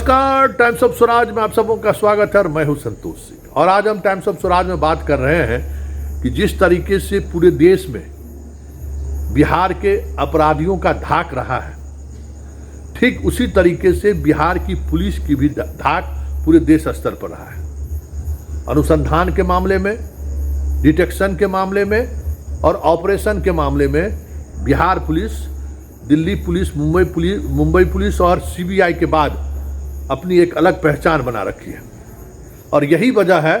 नमस्कार, times of Swaraj में आप सबों का स्वागत है और मैं हूं संतोष सिंह। और आज हम टाइम्स ऑफ स्वराज में बात कर रहे हैं कि जिस तरीके से पूरे देश में बिहार के अपराधियों का धाक रहा है, ठीक उसी तरीके से बिहार की पुलिस की भी धाक पूरे देश स्तर पर रहा है। अनुसंधान के मामले में, डिटेक्शन के मामले में और ऑपरेशन के मामले में Bihar police, Delhi police, Mumbai police और सीबीआई के बाद अपनी एक अलग पहचान बना रखी है। और यही वजह है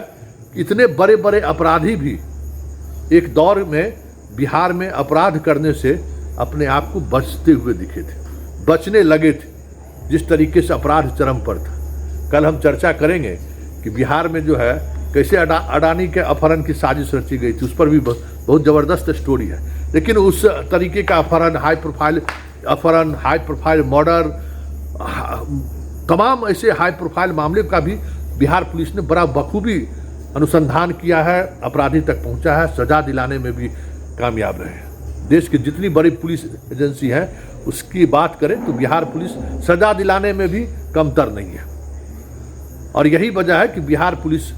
कि इतने बड़े बड़े अपराधी भी एक दौर में बिहार में अपराध करने से अपने आप को बचते हुए दिखे थे, बचने लगे थे, जिस तरीके से अपराध चरम पर था। कल हम चर्चा करेंगे कि बिहार में जो है कैसे अडानी के अपहरण की साजिश रची गई थी, उस पर भी बहुत ज़बरदस्त स्टोरी है। लेकिन उस तरीके का अपहरण, हाई प्रोफाइल मर्डर, तमाम ऐसे हाई प्रोफाइल मामले का भी बिहार पुलिस ने बड़ा बखूबी अनुसंधान किया है, अपराधी तक पहुंचा है, सजा दिलाने में भी कामयाब रहे हैं। देश की जितनी बड़ी पुलिस एजेंसी है उसकी बात करें तो बिहार पुलिस सजा दिलाने में भी कमतर नहीं है। और यही वजह है कि बिहार पुलिस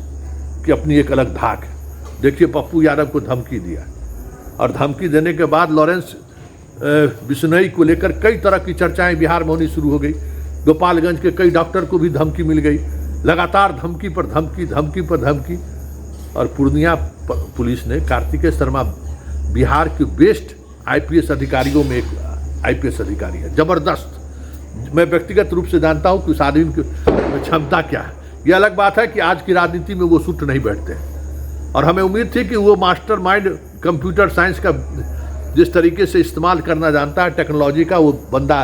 की अपनी एक अलग धाक है। देखिए, पप्पू यादव को धमकी दिया और धमकी देने के बाद लॉरेंस बिश्नोई को लेकर कई तरह की चर्चाएं बिहार में होनी शुरू हो गई। गोपालगंज के कई डॉक्टर को भी धमकी मिल गई, लगातार धमकी पर धमकी। और पूर्णिया पुलिस ने कार्तिकेय शर्मा बिहार के बेस्ट आईपीएस अधिकारियों में एक आईपीएस अधिकारी है, जबरदस्त। मैं व्यक्तिगत रूप से जानता हूं कि उस आदमी की क्षमता क्या है। यह अलग बात है कि आज की राजनीति में वो सूट नहीं बैठते, और हमें उम्मीद थी कि वो मास्टरमाइंड कंप्यूटर साइंस का जिस तरीके से इस्तेमाल करना जानता है टेक्नोलॉजी का, वो बंदा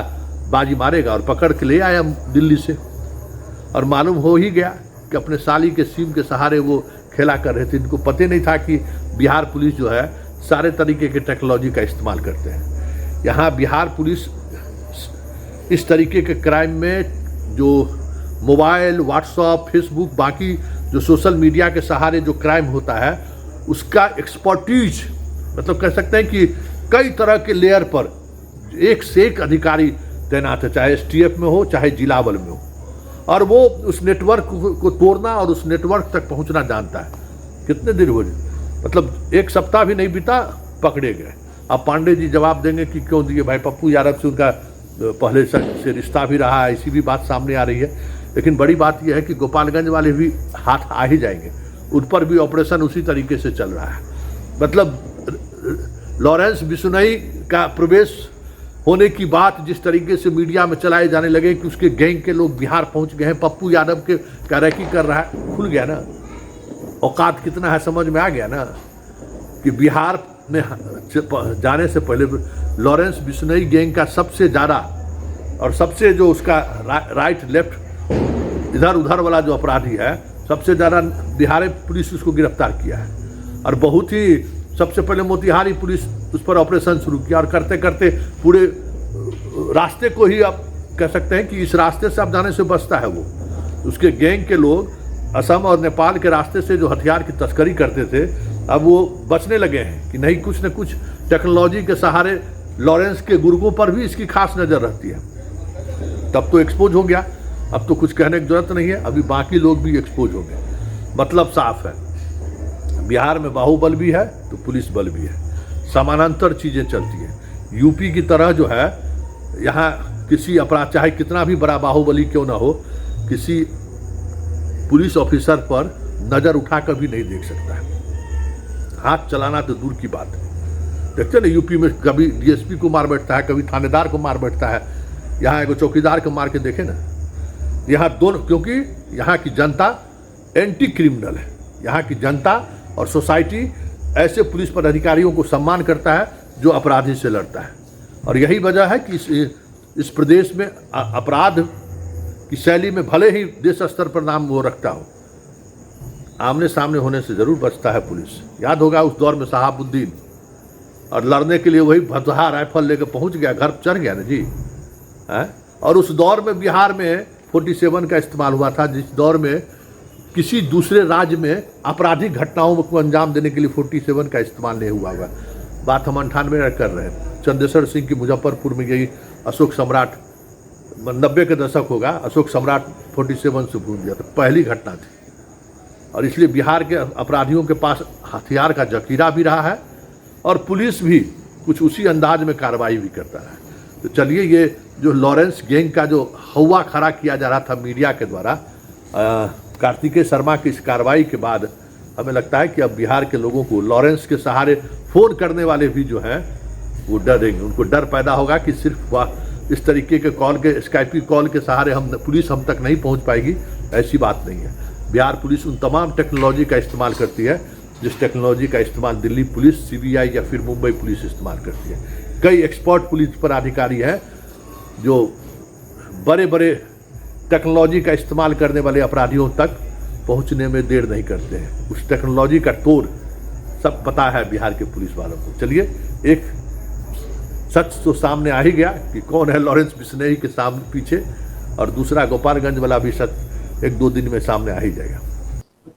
बाजी मारेगा। और पकड़ के ले आया दिल्ली से, और मालूम हो ही गया कि अपने साली के सिम के सहारे वो खेला कर रहे थे। इनको पता नहीं था कि बिहार पुलिस जो है सारे तरीके के टेक्नोलॉजी का इस्तेमाल करते हैं। यहाँ बिहार पुलिस इस तरीके के क्राइम में जो मोबाइल, व्हाट्सएप, फेसबुक, बाकी जो सोशल मीडिया के सहारे जो क्राइम होता है उसका एक्सपर्टीज, मतलब कह सकते हैं कि कई तरह के लेयर पर एक से एक अधिकारी तैनात है, चाहे एसटीएफ में हो चाहे जिला बल में हो। और वो उस नेटवर्क को तोड़ना और उस नेटवर्क तक पहुंचना जानता है। कितने दिन हो, मतलब एक सप्ताह भी नहीं बीता, पकड़े गए। अब पांडे जी जवाब देंगे कि क्यों दिए भाई, पप्पू यादव से उनका पहले से रिश्ता भी रहा है, ऐसी भी बात सामने आ रही है। लेकिन बड़ी बात यह है कि गोपालगंज वाले भी हाथ आ ही जाएंगे, उन पर भी ऑपरेशन उसी तरीके से चल रहा है। मतलब लॉरेंस बिश्नोई का प्रवेश होने की बात जिस तरीके से मीडिया में चलाए जाने लगे कि उसके गैंग के लोग बिहार पहुंच गए हैं, पप्पू यादव के कैरेकी कर रहा है, खुल गया ना, औकात कितना है समझ में आ गया ना कि बिहार में जाने से पहले लॉरेंस बिश्नोई गैंग का सबसे ज़्यादा और सबसे जो उसका राइट लेफ्ट इधर उधर वाला जो अपराधी है, सबसे ज़्यादा बिहार पुलिस उसको गिरफ्तार किया है। और बहुत ही सबसे पहले मोतिहारी पुलिस उस पर ऑपरेशन शुरू किया, और करते करते पूरे रास्ते को ही आप कह सकते हैं कि इस रास्ते से आप जाने से बचता है वो। उसके गैंग के लोग असम और नेपाल के रास्ते से जो हथियार की तस्करी करते थे, अब वो बचने लगे हैं कि नहीं, कुछ न कुछ टेक्नोलॉजी के सहारे लॉरेंस के गुर्गों पर भी इसकी खास नज़र रहती है। तब तो एक्सपोज हो गया, अब तो कुछ कहने की जरूरत नहीं है, अभी बाकी लोग भी एक्सपोज हो गए। मतलब साफ है, बिहार में बाहुबल भी है तो पुलिस बल भी है, समानांतर चीज़ें चलती हैं। यूपी की तरह जो है यहाँ किसी अपराध, चाहे कितना भी बड़ा बाहुबली क्यों ना हो, किसी पुलिस ऑफिसर पर नज़र उठाकर भी नहीं देख सकता है। हाथ चलाना तो दूर की बात है। देखते ना, यूपी में कभी डीएसपी को मार बैठता है, कभी थानेदार को मार बैठता है। यहाँ एक चौकीदार को मार के देखे ना, यहाँ दोनों, क्योंकि यहाँ की जनता एंटी क्रिमिनल है। यहाँ की जनता और सोसाइटी ऐसे पुलिस पदाधिकारियों को सम्मान करता है जो अपराधी से लड़ता है। और यही वजह है कि इस प्रदेश में अपराध की शैली में भले ही देश स्तर पर नाम वो रखता हो, आमने सामने होने से जरूर बचता है पुलिस। याद होगा उस दौर में शहाबुद्दीन, और लड़ने के लिए वही भदहा राइफल लेकर पहुंच गया, घर चढ़ गया ना जी है। और उस दौर में बिहार में 47 का इस्तेमाल हुआ था, जिस दौर में किसी दूसरे राज्य में आपराधिक घटनाओं को अंजाम देने के लिए 47 का इस्तेमाल नहीं हुआ होगा। बात हम 98 कर रहे हैं। चंदेश्वर सिंह की मुजफ्फरपुर में यही अशोक सम्राट 90 के दशक होगा, अशोक सम्राट 47 से भूल गया, तो पहली घटना थी। और इसलिए बिहार के अपराधियों के पास हथियार का जखीरा भी रहा है और पुलिस भी कुछ उसी अंदाज में कार्रवाई भी करता है। तो चलिए, ये जो लॉरेंस गैंग का जो हवा खड़ा किया जा रहा था मीडिया के द्वारा कार्तिकेय शर्मा की इस कार्रवाई के बाद हमें लगता है कि अब बिहार के लोगों को लॉरेंस के सहारे फ़ोन करने वाले भी जो हैं वो डरेंगे। उनको डर पैदा होगा कि सिर्फ इस तरीके के कॉल के स्काइपी कॉल के सहारे पुलिस हम तक नहीं पहुंच पाएगी, ऐसी बात नहीं है। बिहार पुलिस उन तमाम टेक्नोलॉजी का इस्तेमाल करती है जिस टेक्नोलॉजी का इस्तेमाल दिल्ली पुलिस, सीबीआई या फिर मुंबई पुलिस इस्तेमाल करती है। कई एक्सपर्ट पुलिस पदाधिकारी हैं जो बड़े बड़े टेक्नोलॉजी का इस्तेमाल करने वाले अपराधियों तक पहुंचने में देर नहीं करते हैं। उस टेक्नोलॉजी का तोड़ सब पता है बिहार के पुलिस वालों को। चलिए, एक सच तो सामने आ ही गया कि कौन है लॉरेंस बिश्नोई के सामने पीछे, और दूसरा गोपालगंज वाला भी सच 1-2 दिन में सामने आ ही जाएगा।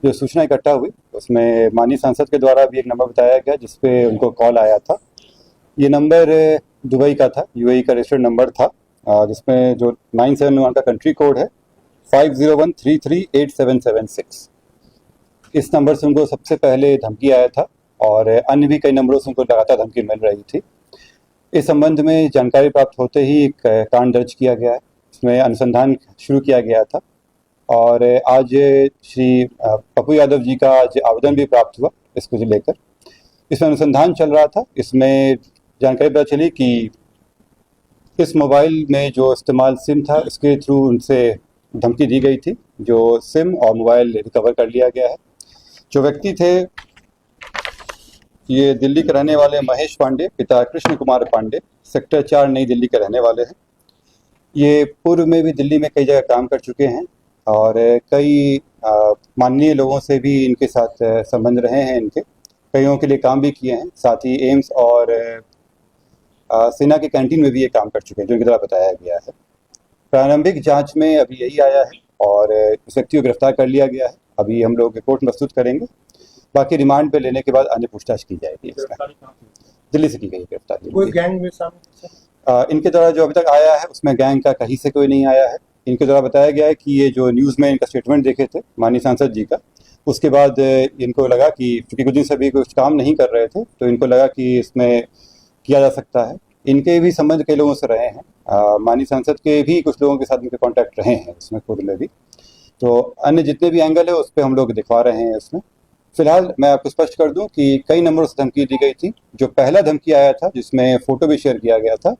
जो सूचना इकट्ठा हुई उसमें माननीय सांसद के द्वारा भी एक नंबर बताया गया जिसपे उनको कॉल आया था। ये नंबर दुबई का था, यूएई का रजिस्टर्ड नंबर था, जिसमें जो 971 का कंट्री कोड है 5013387776। इस नंबर से उनको सबसे पहले धमकी आया था और अन्य भी कई नंबरों से उनको लगातार धमकी मिल रही थी। इस संबंध में जानकारी प्राप्त होते ही एक कांड दर्ज किया गया है, इसमें अनुसंधान शुरू किया गया था और आज श्री पप्पू यादव जी का आज आवेदन भी प्राप्त हुआ इसको लेकर। इसमें अनुसंधान चल रहा था। इसमें जानकारी पता चली कि इस मोबाइल में जो इस्तेमाल सिम था उसके थ्रू उनसे धमकी दी गई थी। जो सिम और मोबाइल रिकवर कर लिया गया है। जो व्यक्ति थे ये दिल्ली के रहने वाले महेश पांडे, पिता कृष्ण कुमार पांडे, सेक्टर 4 नई दिल्ली के रहने वाले हैं। ये पूर्व में भी दिल्ली में कई जगह काम कर चुके हैं और कई माननीय लोगों से भी इनके साथ संबंध रहे हैं। इनके कईयों के लिए काम भी किए हैं। साथ ही एम्स और सेना के कैंटीन में भी ये काम कर चुके हैं, जो इनके द्वारा बताया गया है। प्रारंभिक जांच में अभी यही आया है और इस व्यक्ति को गिरफ्तार कर लिया गया है। अभी हम लोग कोर्ट में प्रस्तुत करेंगे, बाकी रिमांड पे लेने के बाद अन्य पूछताछ की जाएगी। इसका दिल्ली से की गई गिरफ्तारी। कोई गैंग में शामिल? इनके द्वारा जो अभी तक आया है उसमें गैंग का कहीं से कोई नहीं आया है। इनके द्वारा बताया गया है कि ये जो न्यूज़ में इनका स्टेटमेंट देखे थे माननीय सांसद जी का, उसके बाद इनको लगा कि चूंकि कुछ दिन से भी कुछ काम नहीं कर रहे थे तो इनको लगा कि इसमें किया जा सकता है। इनके भी संबंध कई लोगों से रहे हैं। माननीय सांसद के भी कुछ लोगों के साथ इनके कॉन्टैक्ट रहे हैं इसमें पूर्व में भी। तो अन्य जितने भी एंगल है उस पर हम लोग दिखवा रहे हैं इसमें। फिलहाल मैं आपको स्पष्ट कर दूं कि कई नंबरों से धमकी दी गई थी। जो पहला धमकी आया था जिसमें फोटो भी शेयर किया गया था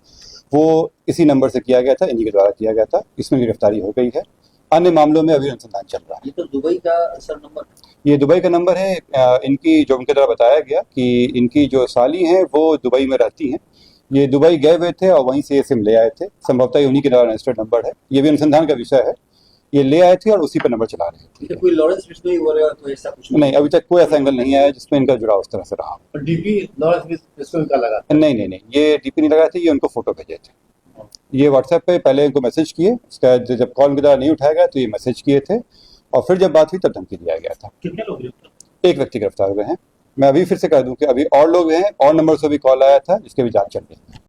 वो इसी नंबर से किया गया था, इन्हीं के द्वारा किया गया था। इसमें गिरफ्तारी हो गई है। अन्य मामलों में अभी अनुसंधान चल रहा है। ये तो दुबई का सर नंबर, ये दुबई का नंबर है। इनकी जो उनके द्वारा बताया गया कि इनकी जो साली हैं वो दुबई में रहती हैं। ये दुबई गए हुए थे और वहीं से ये सिम ले आए थे। संभवतः उन्हीं के द्वारा रजिस्टर्ड नंबर है। ये भी अनुसंधान का विषय है। ये ले आए थे और उसी पर नंबर चला रहे थे। कोई लॉरेंस बिश्नोई वगैरह तो ऐसा कुछ नहीं, अभी तक कोई ऐसा एंगल नहीं आया जिसमें इनका जुड़ाव उस तरह से रहा। डीपी लॉरेंस बिश्नोई का लगा? नहीं, ये डीपी नहीं लगाए थे। ये उनको फोटो भेजे थे। ये व्हाट्सएप पे पहले इनको मैसेज किए, उसका जब कॉल उनके द्वारा नहीं उठाया गया तो ये मैसेज किए थे और फिर जब बात हुई तब धमकी दिया गया था। कितने लोग गिरफ्तार? एक व्यक्ति गिरफ्तार हुए हैं। मैं अभी फिर से कह दूं कि अभी और लोग हैं और नंबर से भी कॉल आया था जिसके भी जांच चल रही है।